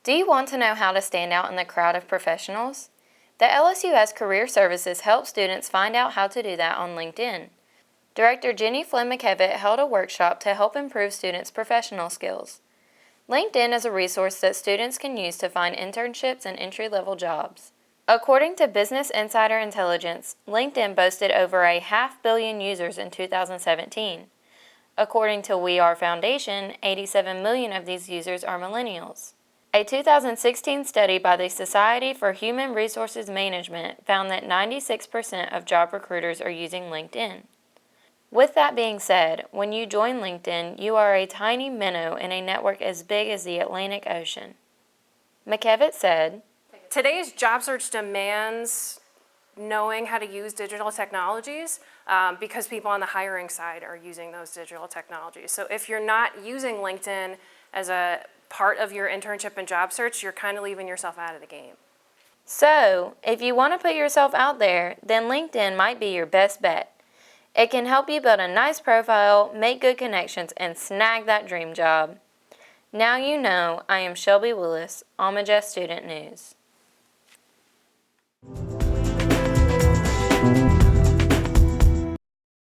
Do you want to know how to stand out in the crowd of professionals? The LSUS Career Services help students find out how to do that on LinkedIn. Director Jenny Flynn McKevitt held a workshop to help improve students' professional skills. LinkedIn is a resource that students can use to find internships and entry-level jobs. According to Business Insider Intelligence, LinkedIn boasted over 500 million users in 2017. According to We Are Foundation, 87 million of these users are millennials. A 2016 study by the Society for Human Resources Management found that 96% of job recruiters are using LinkedIn. With that being said, when you join LinkedIn, you are a tiny minnow in a network as big as the Atlantic Ocean. McKevitt said, "Today's job search demands knowing how to use digital technologies because people on the hiring side are using those digital technologies. So if you're not using LinkedIn as a part of your internship and job search, you're kind of leaving yourself out of the game." So, if you want to put yourself out there, then LinkedIn might be your best bet. It can help you build a nice profile, make good connections, and snag that dream job. Now you know. I am Shelby Willis, Alma Student News.